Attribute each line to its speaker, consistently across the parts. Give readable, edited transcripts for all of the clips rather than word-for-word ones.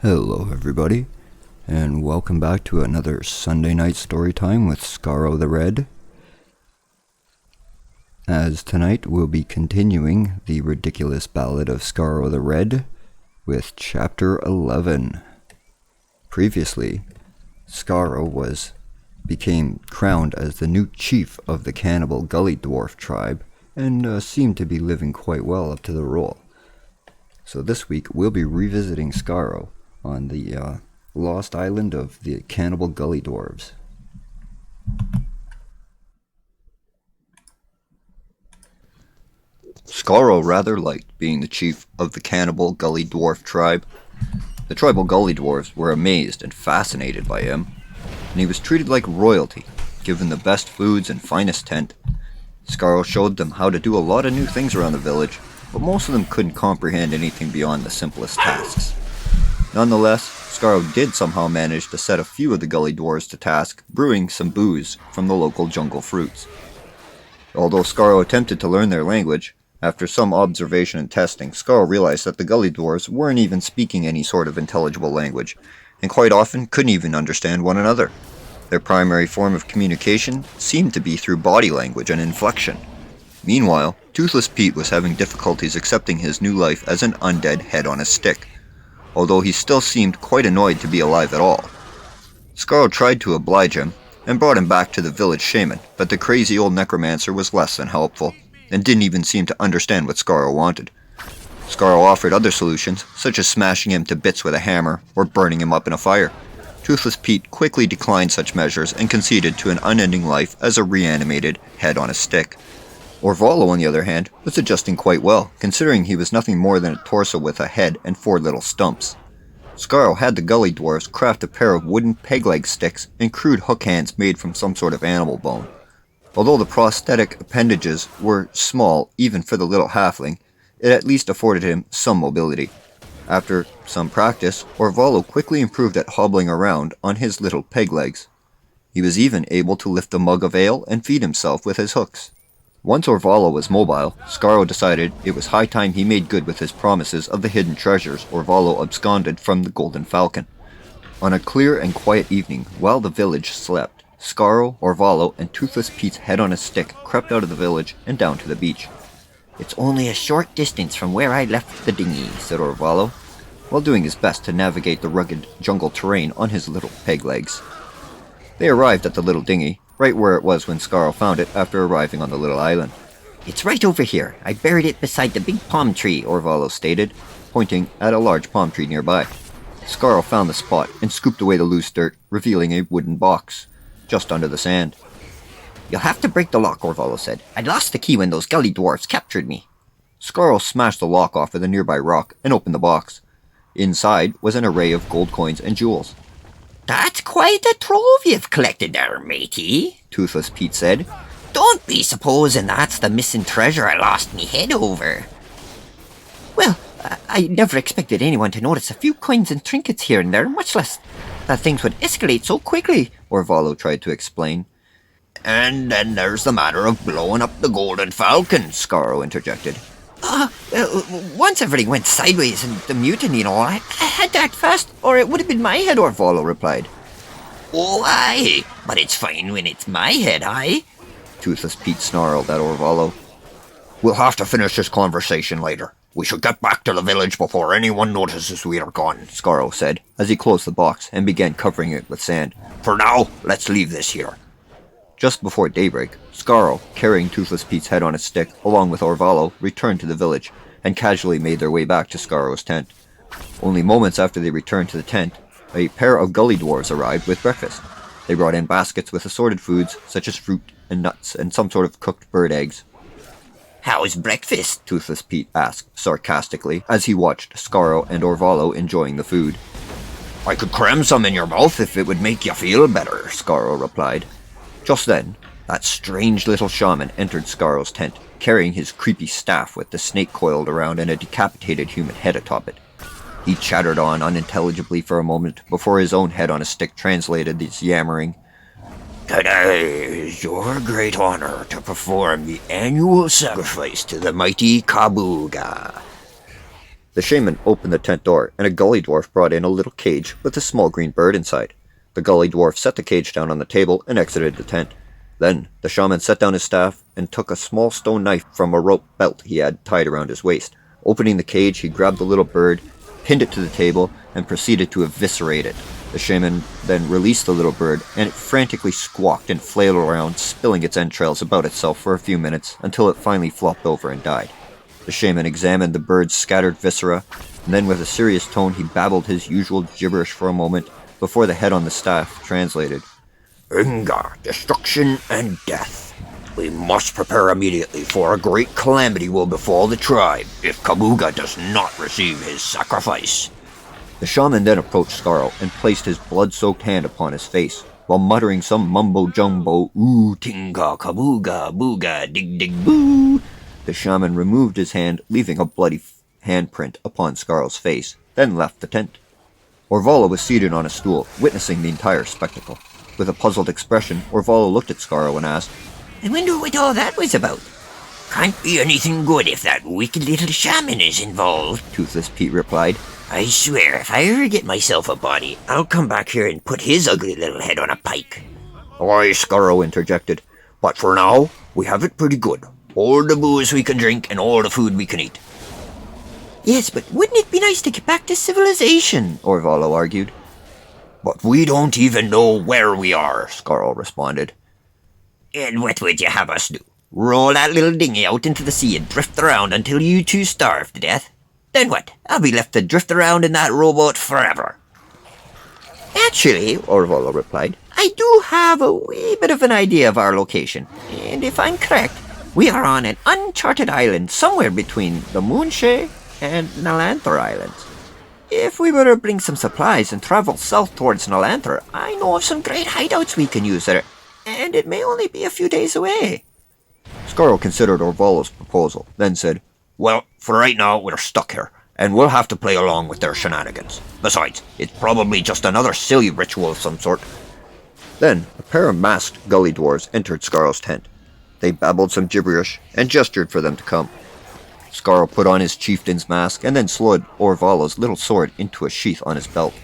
Speaker 1: Hello everybody, and welcome back to another Sunday night story time with Skaaro the Red. As tonight we'll be continuing the ridiculous Ballad of Skaaro the Red with Chapter 11. Previously, Skaaro became crowned as the new chief of the cannibal gully dwarf tribe, and seemed to be living quite well up to the role. So this week we'll be revisiting Skaaro on the lost island of the cannibal gully dwarves. Skaaro rather liked being the chief of the cannibal gully dwarf tribe. The tribal gully dwarves were amazed and fascinated by him, and he was treated like royalty, given the best foods and finest tent. Skaaro showed them how to do a lot of new things around the village, but most of them couldn't comprehend anything beyond the simplest tasks. Nonetheless, Skaaro did somehow manage to set a few of the gully dwarves to task brewing some booze from the local jungle fruits. Although Skaaro attempted to learn their language, after some observation and testing, Skaaro realized that the gully dwarves weren't even speaking any sort of intelligible language, and quite often couldn't even understand one another. Their primary form of communication seemed to be through body language and inflection. Meanwhile, Toothless Pete was having difficulties accepting his new life as an undead head on a stick, although he still seemed quite annoyed to be alive at all. Skaaro tried to oblige him, and brought him back to the village shaman, but the crazy old necromancer was less than helpful, and didn't even seem to understand what Skaaro wanted. Skaaro offered other solutions, such as smashing him to bits with a hammer, or burning him up in a fire. Toothless Pete quickly declined such measures and conceded to an unending life as a reanimated head on a stick. Orvallo, on the other hand, was adjusting quite well, considering he was nothing more than a torso with a head and 4 little stumps. Skaaro had the gully dwarves craft a pair of wooden peg-leg sticks and crude hook hands made from some sort of animal bone. Although the prosthetic appendages were small even for the little halfling, it at least afforded him some mobility. After some practice, Orvallo quickly improved at hobbling around on his little peg legs. He was even able to lift a mug of ale and feed himself with his hooks. Once Orvallo was mobile, Skaaro decided it was high time he made good with his promises of the hidden treasures Orvallo absconded from the Golden Falcon. On a clear and quiet evening, while the village slept, Skaaro, Orvallo, and Toothless Pete's head on a stick crept out of the village and down to the beach. "It's only a short distance from where I left the dinghy," said Orvallo, while doing his best to navigate the rugged jungle terrain on his little peg legs. They arrived at the little dinghy, right where it was when Skaaro found it after arriving on the little island. "It's right over here. I buried it beside the big palm tree," Orvallo stated, pointing at a large palm tree nearby. Skaaro found the spot and scooped away the loose dirt, revealing a wooden box just under the sand. "You'll have to break the lock," Orvallo said. "I lost the key when those gully dwarfs captured me." Skaaro smashed the lock off of the nearby rock and opened the box. Inside was an array of gold coins and jewels. "That's quite a trove you've collected there, matey," Toothless Pete said. "Don't be supposing that's the missing treasure I lost me head over." "Well, I never expected anyone to notice a few coins and trinkets here and there, much less that things would escalate so quickly," Orvallo tried to explain. "And then there's the matter of blowing up the Golden Falcon," Skaaro interjected. Once everything went sideways and the mutiny and all, I had to act fast, or it would have been my head," Orvallo replied. "Oh, aye, but it's fine when it's my head, aye?" Toothless Pete snarled at Orvallo. "We'll have to finish this conversation later. We should get back to the village before anyone notices we are gone," Skaaro said, as he closed the box and began covering it with sand. "For now, let's leave this here." Just before daybreak, Skaaro, carrying Toothless Pete's head on a stick, along with Orvallo, returned to the village, and casually made their way back to Skaaro's tent. Only moments after they returned to the tent, a pair of gully dwarves arrived with breakfast. They brought in baskets with assorted foods, such as fruit and nuts and some sort of cooked bird eggs. "How's breakfast?" Toothless Pete asked sarcastically, as he watched Skaaro and Orvallo enjoying the food. "I could cram some in your mouth if it would make you feel better," Skaaro replied. Just then, that strange little shaman entered Skaaro's tent, carrying his creepy staff with the snake coiled around and a decapitated human head atop it. He chattered on unintelligibly for a moment before his own head on a stick translated this yammering. "Today is your great honor to perform the annual sacrifice to the mighty Kabuga. The shaman opened the tent door, and a gully dwarf brought in a little cage with a small green bird inside. The gully dwarf set the cage down on the table and exited the tent. Then, the shaman set down his staff and took a small stone knife from a rope belt he had tied around his waist. Opening the cage, he grabbed the little bird, pinned it to the table, and proceeded to eviscerate it. The shaman then released the little bird, and it frantically squawked and flailed around, spilling its entrails about itself for a few minutes until it finally flopped over and died. The shaman examined the bird's scattered viscera, and then with a serious tone he babbled his usual gibberish for a moment before the head on the staff translated.
Speaker 2: Anger, destruction, and death. We must prepare immediately, for a great calamity will befall the tribe if Kabuga does not receive his sacrifice.
Speaker 1: The shaman then approached Skaaro and placed his blood-soaked hand upon his face, while muttering some mumbo-jumbo, "Ooh, tinga, kabuga, booga, dig dig boo." The shaman removed his hand, leaving a bloody handprint upon Skaaro's face, then left the tent. Orvala was seated on a stool, witnessing the entire spectacle. With a puzzled expression, Orvala looked at Skaaro and asked,
Speaker 3: "I wonder what all that was about."
Speaker 2: "Can't be anything good if that wicked little shaman is involved,"
Speaker 1: Toothless Pete replied.
Speaker 2: "I swear, if I ever get myself a body, I'll come back here and put his ugly little head on a pike."
Speaker 1: "Aye," Skaaro interjected.
Speaker 2: "But for now, we have it pretty good. All the booze we can drink and all the food we can eat."
Speaker 3: "Yes, but wouldn't it be nice to get back to civilization?"
Speaker 1: Orvala argued.
Speaker 2: "But we don't even know where we are,"
Speaker 1: Skaaro responded.
Speaker 2: "And what would you have us do? Roll that little dinghy out into the sea and drift around until you two starve to death? Then what? I'll be left to drift around in that rowboat forever."
Speaker 3: "Actually,"
Speaker 1: Orvala replied,
Speaker 3: "I do have a wee bit of an idea of our location. And if I'm correct, we are on an uncharted island somewhere between the Moonshae and Nalanthor Islands. If we were to bring some supplies and travel south towards Nalanthor, I know of some great hideouts we can use there, and it may only be a few days away."
Speaker 1: Skaaro considered Orvala's proposal, then said,
Speaker 2: "Well, for right now, we're stuck here, and we'll have to play along with their shenanigans. Besides, it's probably just another silly ritual of some sort."
Speaker 1: Then, a pair of masked gully dwarves entered Skaaro's tent. They babbled some gibberish and gestured for them to come. Skaaro put on his chieftain's mask and then slid Orvala's little sword into a sheath on his belt.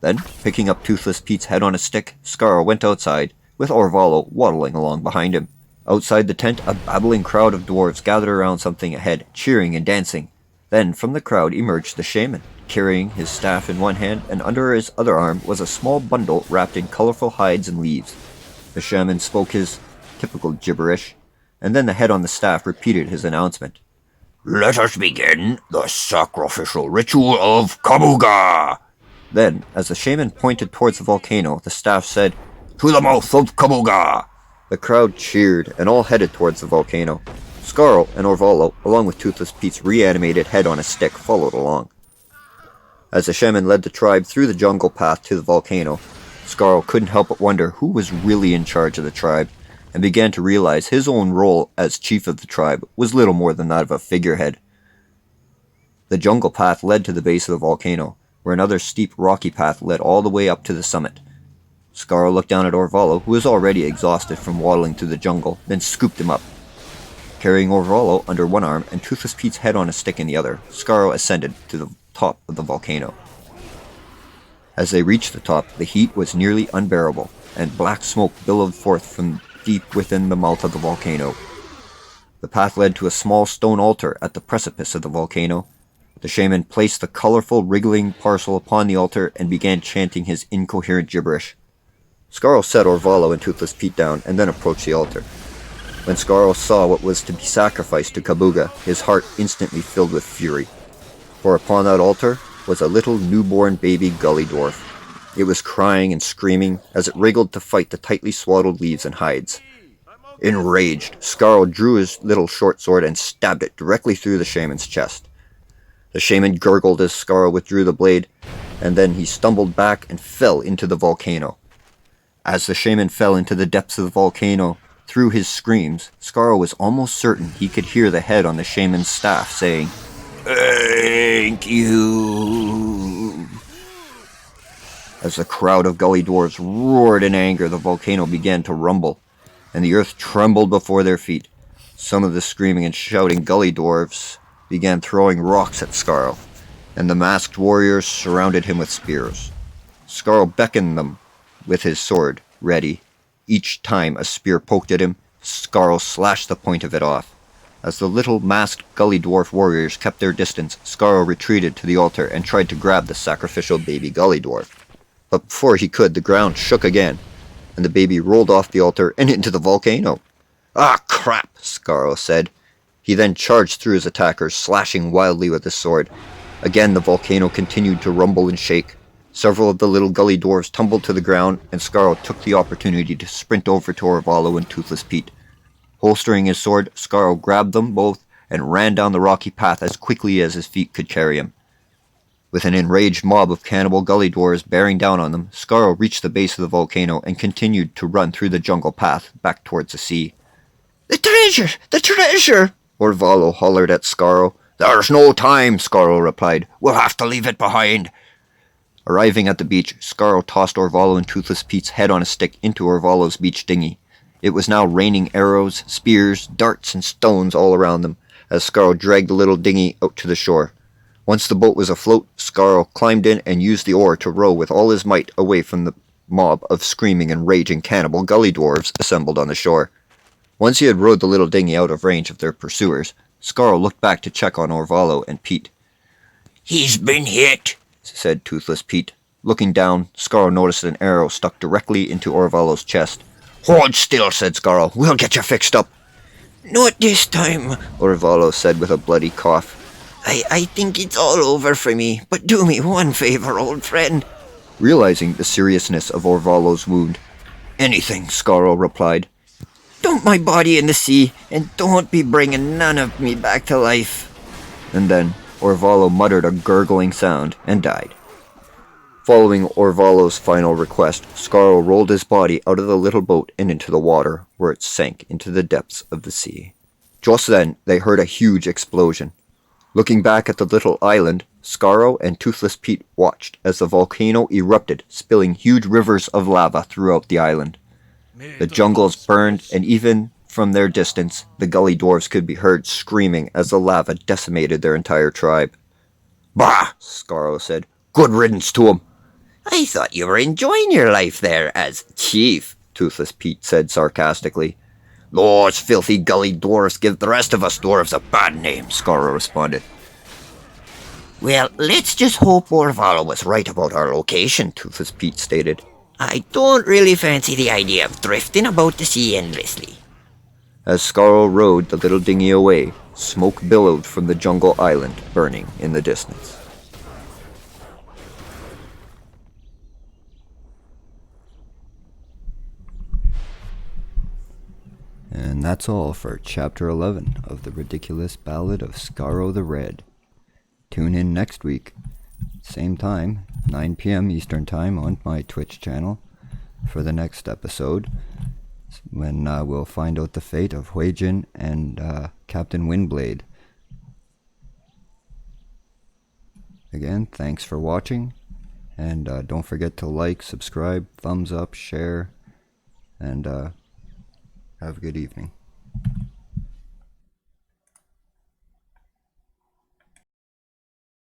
Speaker 1: Then, picking up Toothless Pete's head on a stick, Skaaro went outside, with Orvala waddling along behind him. Outside the tent, a babbling crowd of dwarves gathered around something ahead, cheering and dancing. Then, from the crowd emerged the shaman, carrying his staff in one hand, and under his other arm was a small bundle wrapped in colorful hides and leaves. The shaman spoke his typical gibberish, and then the head on the staff repeated his announcement.
Speaker 2: "Let us begin the sacrificial ritual of Kabuga."
Speaker 1: Then, as the shaman pointed towards the volcano, the staff said,
Speaker 2: "To the mouth of Kabuga."
Speaker 1: The crowd cheered, and all headed towards the volcano. Skaaro and Orvala, along with Toothless Pete's reanimated head on a stick, followed along. As the shaman led the tribe through the jungle path to the volcano, Skaaro couldn't help but wonder who was really in charge of the tribe, and began to realize his own role as chief of the tribe was little more than that of a figurehead. The jungle path led to the base of the volcano, where another steep rocky path led all the way up to the summit. Skaaro looked down at Orvala, who was already exhausted from waddling through the jungle, then scooped him up. Carrying Orvala under one arm and Toothless Pete's head on a stick in the other, Skaaro ascended to the top of the volcano. As they reached the top, the heat was nearly unbearable, and black smoke billowed forth from deep within the mouth of the volcano. The path led to a small stone altar at the precipice of the volcano. The shaman placed the colorful, wriggling parcel upon the altar and began chanting his incoherent gibberish. Skaaro set Orvala and Toothless Pete down and then approached the altar. When Skaaro saw what was to be sacrificed to Kabuga, his heart instantly filled with fury. For upon that altar was a little newborn baby gully dwarf. It was crying and screaming as it wriggled to fight the tightly swaddled leaves and hides. Enraged, Skaaro drew his little short sword and stabbed it directly through the shaman's chest. The shaman gurgled as Skaaro withdrew the blade, and then he stumbled back and fell into the volcano. As the shaman fell into the depths of the volcano, through his screams, Skaaro was almost certain he could hear the head on the shaman's staff saying,
Speaker 2: "Thank you."
Speaker 1: As the crowd of gully dwarves roared in anger, the volcano began to rumble, and the earth trembled before their feet. Some of the screaming and shouting gully dwarves began throwing rocks at Skaaro. and the masked warriors surrounded him with spears. Skaaro beckoned them with his sword, ready. Each time a spear poked at him, Skaaro slashed the point of it off. As the little masked gully dwarf warriors kept their distance, Skaaro retreated to the altar and tried to grab the sacrificial baby gully dwarf. But before he could, the ground shook again, and the baby rolled off the altar and into the volcano. "Ah, crap," Skaaro said. He then charged through his attackers, slashing wildly with his sword. Again the volcano continued to rumble and shake. Several of the little gully dwarves tumbled to the ground, and Skaaro took the opportunity to sprint over to Orvalo and Toothless Pete. Holstering his sword, Skaaro grabbed them both and ran down the rocky path as quickly as his feet could carry him. With an enraged mob of cannibal gully dwarves bearing down on them, Skaaro reached the base of the volcano and continued to run through the jungle path back towards the sea.
Speaker 3: The treasure! The treasure!
Speaker 1: Orvalo hollered at Skaaro.
Speaker 2: "There's no time," Skaaro replied. "We'll have to leave it behind."
Speaker 1: Arriving at the beach, Skaaro tossed Orvalo and Toothless Pete's head on a stick into Orvalo's beach dinghy. It was now raining arrows, spears, darts, and stones all around them, as Skaaro dragged the little dinghy out to the shore. Once the boat was afloat, Skaaro climbed in and used the oar to row with all his might away from the mob of screaming and raging cannibal gully dwarves assembled on the shore. Once he had rowed the little dinghy out of range of their pursuers, Skaaro looked back to check on Orvalo and Pete.
Speaker 2: "He's been hit,"
Speaker 1: said Toothless Pete. Looking down, Skaaro noticed an arrow stuck directly into Orvalo's chest.
Speaker 2: "Hold still," said Skaaro. "We'll get you fixed up."
Speaker 3: Not this time,
Speaker 1: Orvalo said with a bloody cough.
Speaker 3: I think it's all over for me, but do me one favor, old friend.
Speaker 1: Realizing the seriousness of Orvalo's wound,
Speaker 2: "Anything," Skaaro replied.
Speaker 3: Dump my body in the sea, and don't be bringing none of me back to life.
Speaker 1: And then Orvalo muttered a gurgling sound and died. Following Orvalo's final request, Skaaro rolled his body out of the little boat and into the water, where it sank into the depths of the sea. Just then, they heard a huge explosion. Looking back at the little island, Skaaro and Toothless Pete watched as the volcano erupted, spilling huge rivers of lava throughout the island. The jungles burned, and even from their distance, the gully dwarves could be heard screaming as the lava decimated their entire tribe.
Speaker 2: "Bah!"
Speaker 1: Skaaro said.
Speaker 2: "Good riddance to him."
Speaker 3: I thought you were enjoying your life there as chief,
Speaker 1: Toothless Pete said sarcastically.
Speaker 2: "Those filthy gully dwarfs give the rest of us dwarves a bad name," Skaaro responded.
Speaker 3: Well, let's just hope Orvalo was right about our location,
Speaker 1: Toothless Pete stated.
Speaker 3: I don't really fancy the idea of drifting about the sea endlessly.
Speaker 1: As Skaaro rowed the little dinghy away, smoke billowed from the jungle island, burning in the distance. And that's all for Chapter 11 of the ridiculous Ballad of Skaaro the Red. Tune in next week, same time, 9 p.m. Eastern Time on my Twitch channel for the next episode, when we'll find out the fate of Huijin and Captain Windblade. Again, thanks for watching, and don't forget to like, subscribe, thumbs up, share, and have a good evening.